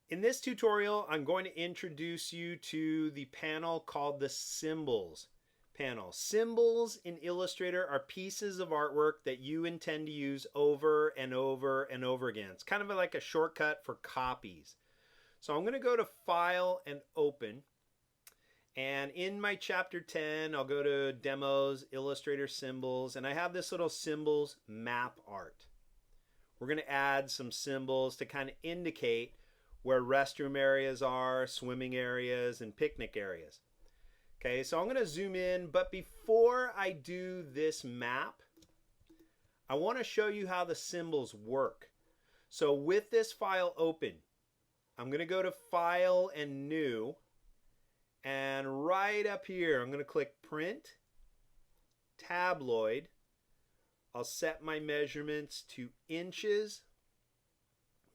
In this tutorial, I'm going to introduce you to the panel called the Symbols panel. Symbols in Illustrator are pieces of artwork that you intend to use over and over and over again. It's kind of like a shortcut for copies. So I'm going to go to File and Open. And in my Chapter 10, I'll go to Demos, Illustrator Symbols, and I have this little Symbols map art. We're going to add some symbols to kind of indicate where restroom areas are, swimming areas, and picnic areas. Okay, so I'm going to zoom in, but before I do this map, I want to show you how the symbols work. So with this file open, I'm going to go to File and New, and right up here, I'm going to click Print, Tabloid. I'll set my measurements to inches,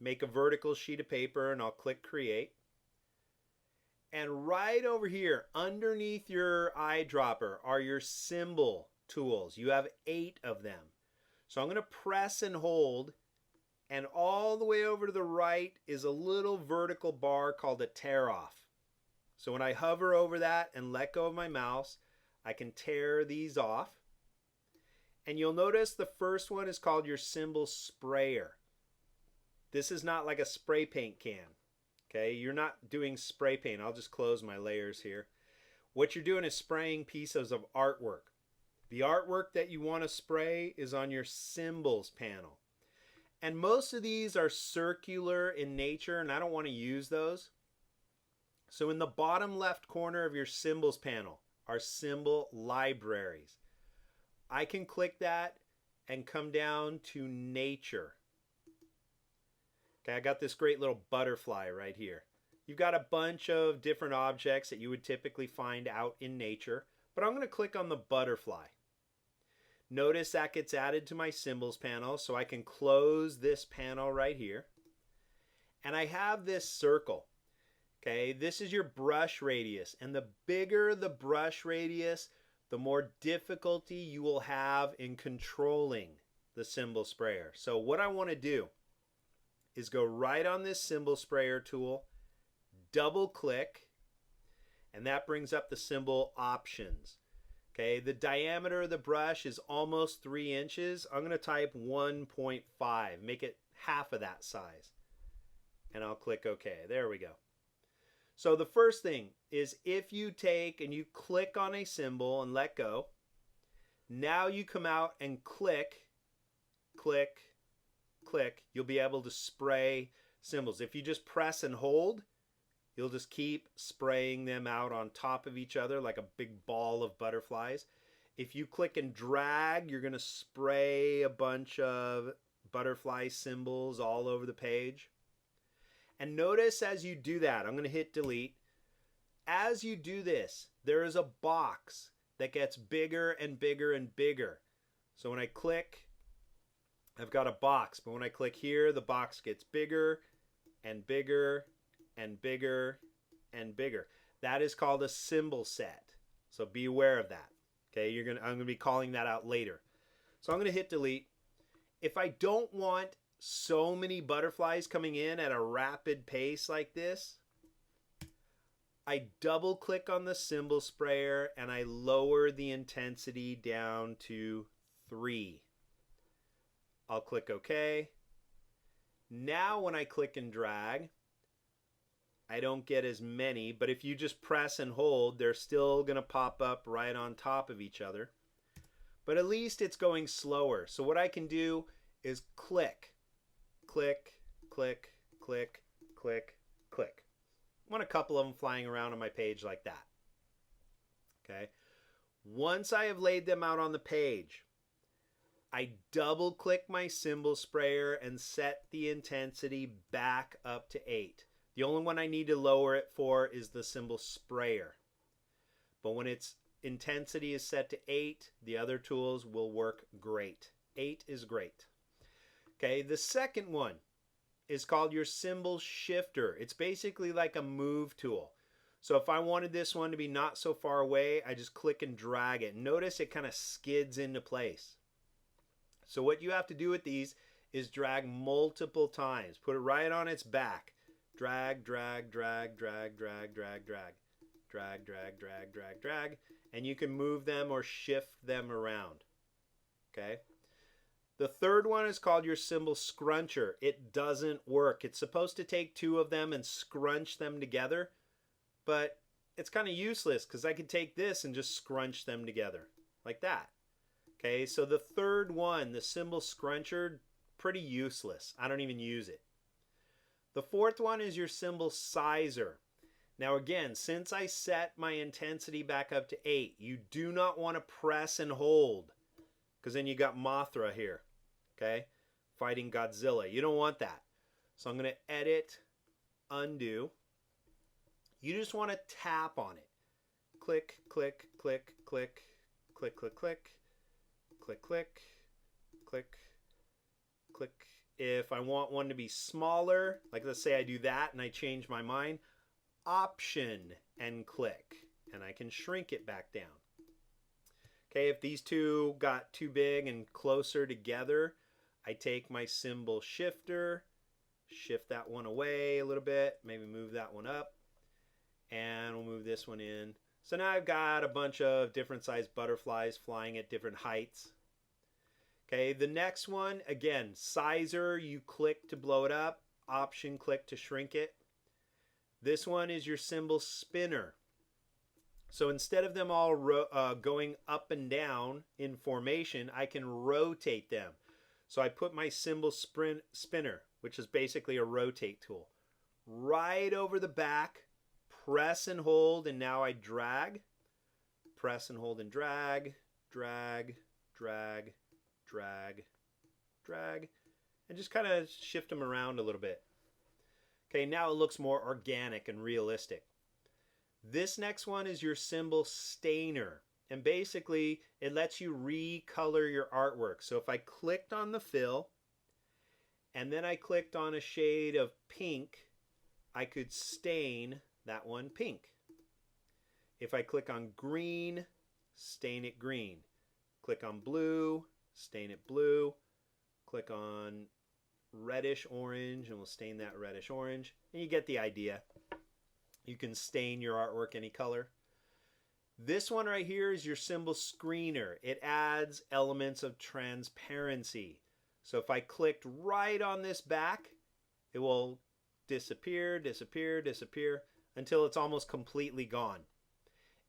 make a vertical sheet of paper, and I'll click Create. And right over here, underneath your eyedropper, are your symbol tools. You have 8 of them. So I'm going to press and hold, and all the way over to the right is a little vertical bar called a tear off. So when I hover over that and let go of my mouse, I can tear these off. And you'll notice the first one is called your symbol sprayer. This is not like a spray paint can. Okay, you're not doing spray paint. I'll just close my layers here. What you're doing is spraying pieces of artwork. The artwork that you want to spray is on your symbols panel. And most of these are circular in nature, and I don't want to use those. So in the bottom left corner of your symbols panel are symbol libraries. I can click that and come down to nature. Okay, I got this great little butterfly right here. You've got a bunch of different objects that you would typically find out in nature, but I'm going to click on the butterfly. Notice that gets added to my symbols panel, so I can close this panel right here. And I have this circle. Okay, this is your brush radius, and the bigger the brush radius, the more difficulty you will have in controlling the symbol sprayer. So what I want to do is go right on this symbol sprayer tool, double click, and that brings up the symbol options. Okay, the diameter of the brush is almost 3 inches. I'm going to type 1.5, make it half of that size. And I'll click OK. There we go. So the first thing is if you take and you click on a symbol and let go, now you come out and click, click, click, you'll be able to spray symbols. If you just press and hold, you'll just keep spraying them out on top of each other like a big ball of butterflies. If you click and drag, you're going to spray a bunch of butterfly symbols all over the page. And notice as you do that, I'm going to hit delete. As you do this, there is a box that gets bigger and bigger and bigger. So when I click, I've got a box, but when I click here, the box gets bigger and bigger and bigger and bigger. That is called a symbol set. So be aware of that. Okay, I'm going to be calling that out later. So I'm going to hit delete. If I don't want so many butterflies coming in at a rapid pace like this, I double click on the symbol sprayer and I lower the intensity down to 3. I'll click OK. Now when I click and drag, I don't get as many, but if you just press and hold, they're still going to pop up right on top of each other. But at least it's going slower. So what I can do is click, click, click, click, click, click. I want a couple of them flying around on my page like that. Okay. Once I have laid them out on the page, I double click my symbol sprayer and set the intensity back up to 8. The only one I need to lower it for is the symbol sprayer. But when its intensity is set to 8, the other tools will work great. 8 is great. Okay, the second one is called your symbol shifter. It's basically like a move tool. So if I wanted this one to be not so far away, I just click and drag it. Notice it kind of skids into place. So what you have to do with these is drag multiple times. Put it right on its back. Drag, drag, drag, drag, drag, drag, drag. Drag, drag, drag, drag, drag. And you can move them or shift them around. Okay? The third one is called your symbol scruncher. It doesn't work. It's supposed to take two of them and scrunch them together, but it's kind of useless because I could take this and just scrunch them together like that. Okay, so the third one, the symbol scruncher, pretty useless. I don't even use it. The fourth one is your symbol sizer. Now again, since I set my intensity back up to 8, you do not want to press and hold, because then you got Mothra here, okay, fighting Godzilla. You don't want that. So I'm going to edit, undo. You just want to tap on it. Click, click, click, click, click, click, click, click, click, click, click. If I want one to be smaller, like let's say I do that and I change my mind, Option and click, and I can shrink it back down. Okay, if these two got too big and closer together, I take my symbol shifter, shift that one away a little bit, maybe move that one up, and we'll move this one in. So now I've got a bunch of different sized butterflies flying at different heights. Okay, the next one, again, sizer, you click to blow it up, option click to shrink it. This one is your symbol spinner. So instead of them all going up and down in formation, I can rotate them. So I put my symbol spinner, which is basically a rotate tool, right over the back, press and hold, and now I drag, press and hold and drag, drag, drag, drag, drag, and just kind of shift them around a little bit. Okay, now it looks more organic and realistic. This next one is your symbol stainer, and basically it lets you recolor your artwork. So if I clicked on the fill and then I clicked on a shade of pink, I could stain that one pink. If I click on green, stain it green. Click on blue, stain it blue. Click on reddish orange and we'll stain that reddish orange, and you get the idea. You can stain your artwork any color. This one right here is your symbol screener. It adds elements of transparency. So if I clicked right on this back, it will disappear, disappear, disappear until it's almost completely gone.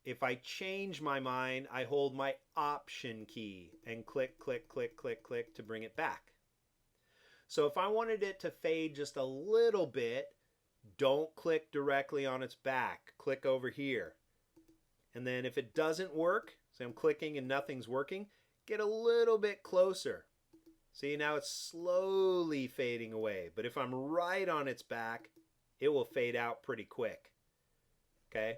If I change my mind, I hold my option key and click, click, click, click, click to bring it back. So if I wanted it to fade just a little bit, don't click directly on its back. Click over here. And then if it doesn't work, so I'm clicking and nothing's working, get a little bit closer. See, now it's slowly fading away. But if I'm right on its back, it will fade out pretty quick. Okay?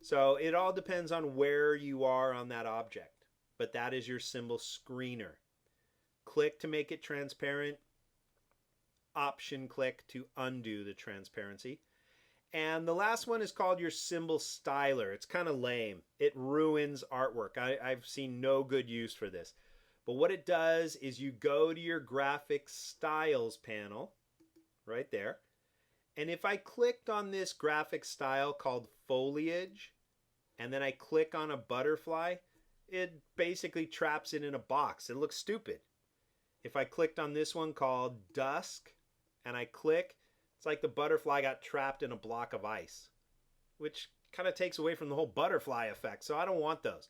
So it all depends on where you are on that object. But that is your symbol screener. Click to make it transparent. Option click to undo the transparency. And the last one is called your symbol styler. It's kind of lame. It ruins artwork. I've seen no good use for this. But what it does is you go to your graphic styles panel right there. And if I clicked on this graphic style called foliage, and then I click on a butterfly, it basically traps it in a box. It looks stupid. If I clicked on this one called dusk, and I click, it's like the butterfly got trapped in a block of ice, which kind of takes away from the whole butterfly effect. So I don't want those.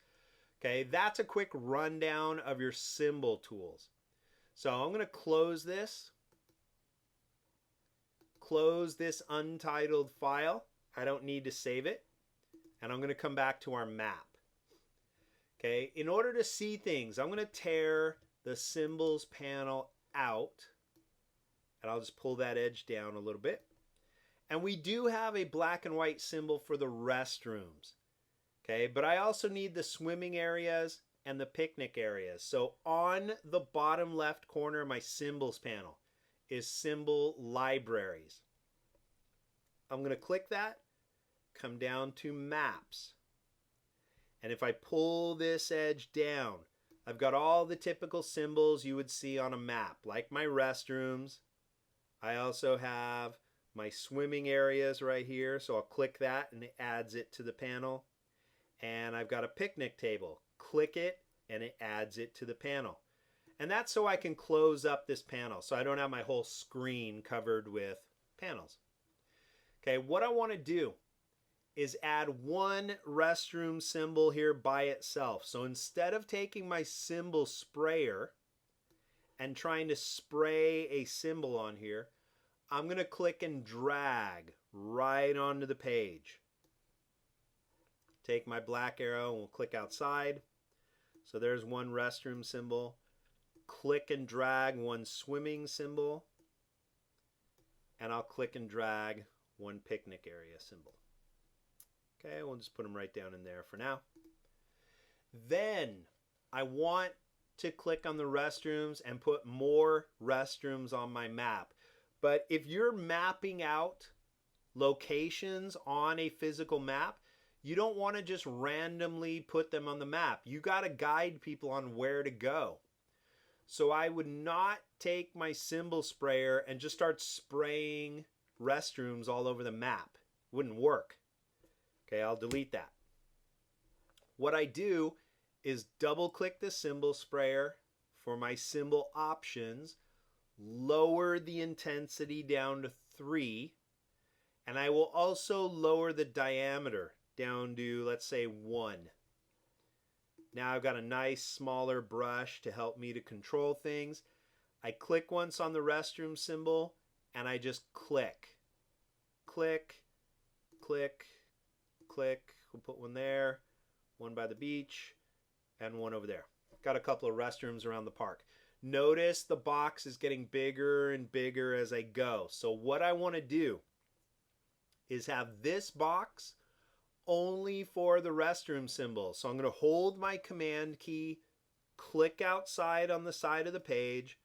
Okay, that's a quick rundown of your symbol tools. So I'm going to close this untitled file. I don't need to save it. And I'm going to come back to our map. Okay, in order to see things, I'm going to tear the symbols panel out. And I'll just pull that edge down a little bit. And we do have a black and white symbol for the restrooms. Okay, but I also need the swimming areas and the picnic areas. So on the bottom left corner of my symbols panel is symbol libraries. I'm going to click that, come down to maps. And if I pull this edge down, I've got all the typical symbols you would see on a map, like my restrooms. I also have My swimming area is right here, so I'll click that and it adds it to the panel. And I've got a picnic table. Click it and it adds it to the panel. And that's so I can close up this panel so I don't have my whole screen covered with panels. Okay, what I want to do is add one restroom symbol here by itself. So instead of taking my symbol sprayer and trying to spray a symbol on here, I'm going to click and drag right onto the page. Take my black arrow and we'll click outside. So there's one restroom symbol. Click and drag one swimming symbol. And I'll click and drag one picnic area symbol. Okay, we'll just put them right down in there for now. Then I want to click on the restrooms and put more restrooms on my map. But if you're mapping out locations on a physical map, you don't want to just randomly put them on the map. You got to guide people on where to go. So I would not take my symbol sprayer and just start spraying restrooms all over the map. It wouldn't work. Okay, I'll delete that. What I do is double click the symbol sprayer for my symbol options, lower the intensity down to 3, and I will also lower the diameter down to, let's say, 1. Now I've got a nice smaller brush to help me to control things. I click once on the restroom symbol and I just click. Click, click, click. We'll put one there, one by the beach, and one over there. Got a couple of restrooms around the park. Notice the box is getting bigger and bigger as I go. So what I want to do is have this box only for the restroom symbol. So I'm going to hold my command key, click outside on the side of the page,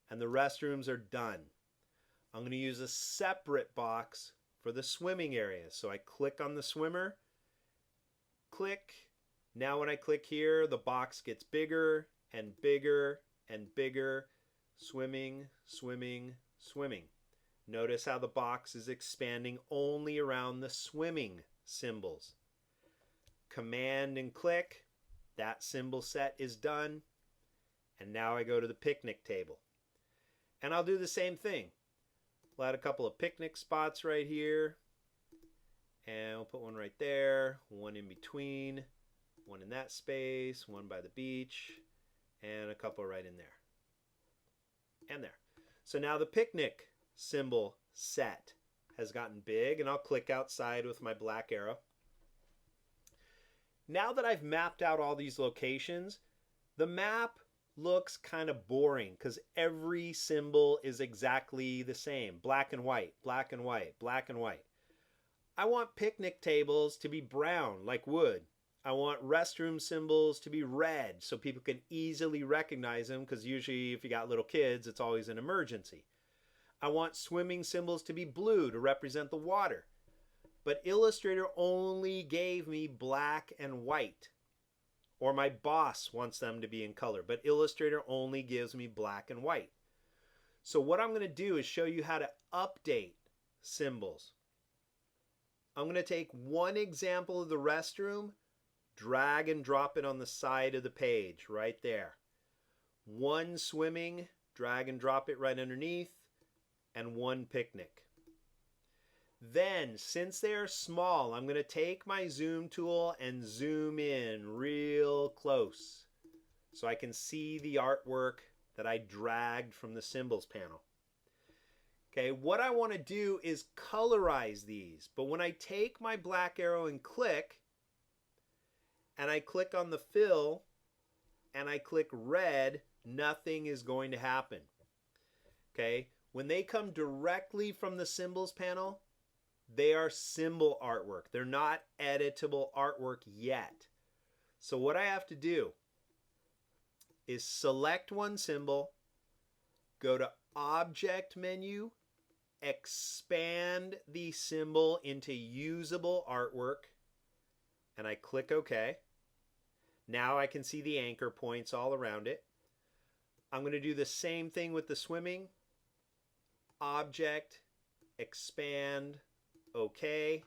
and the restrooms are done. I'm going to use a separate box for the swimming area. So I click on the swimmer, click. Now when I click here, the box gets bigger and bigger and bigger. Swimming, swimming, swimming. Notice how the box is expanding only around the swimming symbols. Command and click. That symbol set is done. And now I go to the picnic table. And I'll do the same thing. We'll add a couple of picnic spots right here. And we'll put one right there, one in between, one in that space, one by the beach, and a couple right in there. And there. So now the picnic symbol set has gotten big, and I'll click outside with my black arrow. Now that I've mapped out all these locations, the map looks kind of boring because every symbol is exactly the same. Black and white, black and white, black and white. I want picnic tables to be brown like wood. I want restroom symbols to be red so people can easily recognize them, because usually if you got little kids, it's always an emergency. I want swimming symbols to be blue to represent the water. But Illustrator only gave me black and white. Or my boss wants them to be in color, but Illustrator only gives me black and white. So what I'm going to do is show you how to update symbols. I'm going to take one example of the restroom, drag and drop it on the side of the page right there. One swimming, drag and drop it right underneath, and one picnic. Then, since they are small, I'm going to take my zoom tool and zoom in real close so I can see the artwork that I dragged from the symbols panel. Okay, what I want to do is colorize these, but when I take my black arrow and click I click on the fill and I click red, nothing is going to happen. Okay, when they come directly from the symbols panel, they are symbol artwork. They're not editable artwork yet. So what I have to do is select one symbol, go to Object menu, expand the symbol into usable artwork, and I click OK. Now I can see the anchor points all around it. I'm going to do the same thing with the swimming. Object, expand, OK.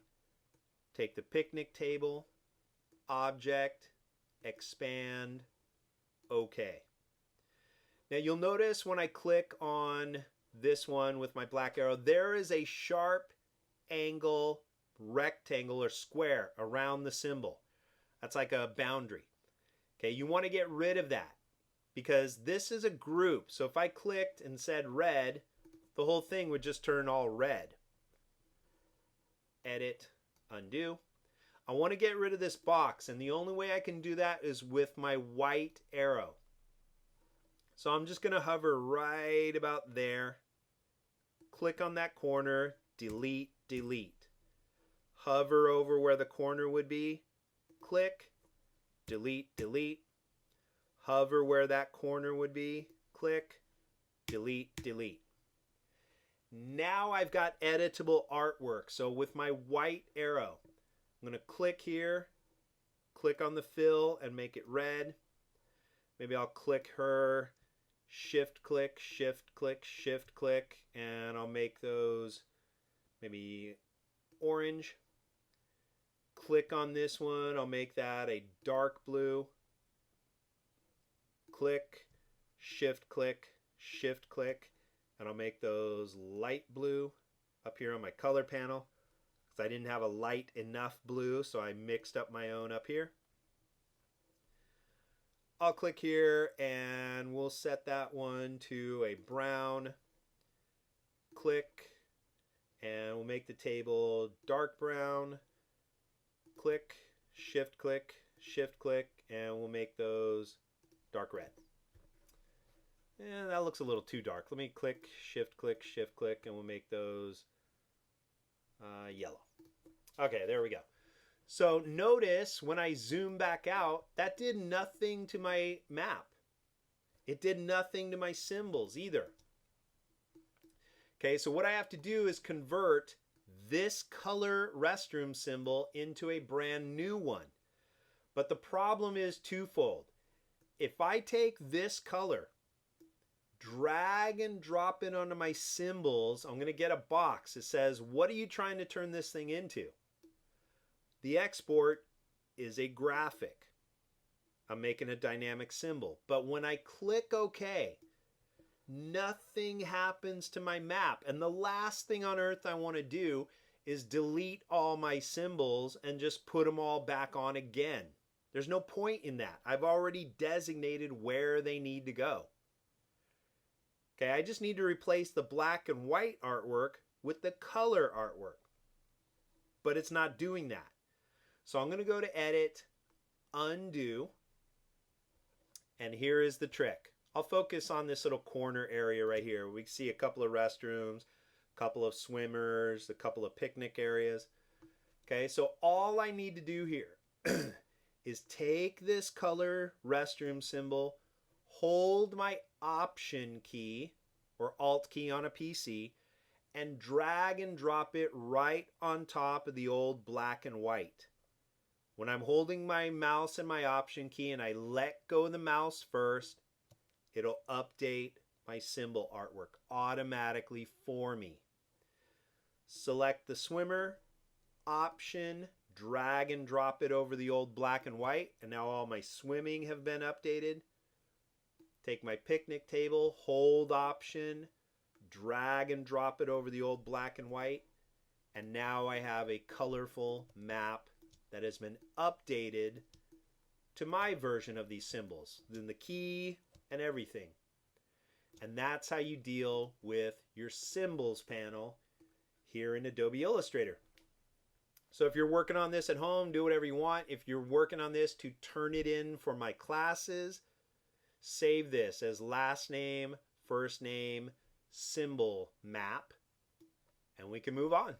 Take the picnic table, object, expand, OK. Now you'll notice when I click on this one with my black arrow, there is a sharp angle rectangle or square around the symbol. That's like a boundary. Okay, you want to get rid of that because this is a group. So if I clicked and said red, the whole thing would just turn all red. Edit, undo. I want to get rid of this box, and the only way I can do that is with my white arrow. So I'm just going to hover right about there. Click on that corner, delete, delete. Hover over where the corner would be. Click, delete, delete. Hover where that corner would be. Click, delete, delete. Now I've got editable artwork. So with my white arrow, I'm going to click here, click on the fill and make it red. Maybe I'll click her, shift click, shift click, shift click, and I'll make those maybe orange. Click on this one, I'll make that a dark blue. Click, shift click, shift click, and I'll make those light blue up here on my color panel because I didn't have a light enough blue, so I mixed up my own up here. I'll click here and we'll set that one to a brown. Click, and we'll make the table dark brown. Click, shift click, and we'll make those dark red. And that looks a little too dark. Let me click, and we'll make those yellow. Okay, there we go. So notice when I zoom back out, that did nothing to my map. It did nothing to my symbols either. Okay, so what I have to do is convert this color restroom symbol into a brand new one. But the problem is twofold. If I take this color, drag and drop it onto my symbols, I'm going to get a box that says, what are you trying to turn this thing into? The export is a graphic. I'm making a dynamic symbol. But when I click OK, nothing happens to my map. And the last thing on earth I want to do is delete all my symbols and just put them all back on again. There's no point in that. I've already designated where they need to go. Okay, I just need to replace the black and white artwork with the color artwork. But it's not doing that. So I'm going to go to Edit, Undo, and here is the trick. I'll focus on this little corner area right here. We see a couple of restrooms, a couple of swimmers, a couple of picnic areas. Okay, so all I need to do here is take this color restroom symbol, hold my Option key or Alt key on a PC, and drag and drop it right on top of the old black and white. When I'm holding my mouse and my Option key and I let go of the mouse first, it'll update my symbol artwork automatically for me. Select the swimmer, Option, drag and drop it over the old black and white, and now all my swimming have been updated. Take my picnic table, hold Option, drag and drop it over the old black and white, and now I have a colorful map that has been updated to my version of these symbols, then the key and everything. And that's how you deal with your symbols panel here in Adobe Illustrator. So if you're working on this at home, do whatever you want. If you're working on this to turn it in for my classes, save this as last name, first name, symbol map, and we can move on.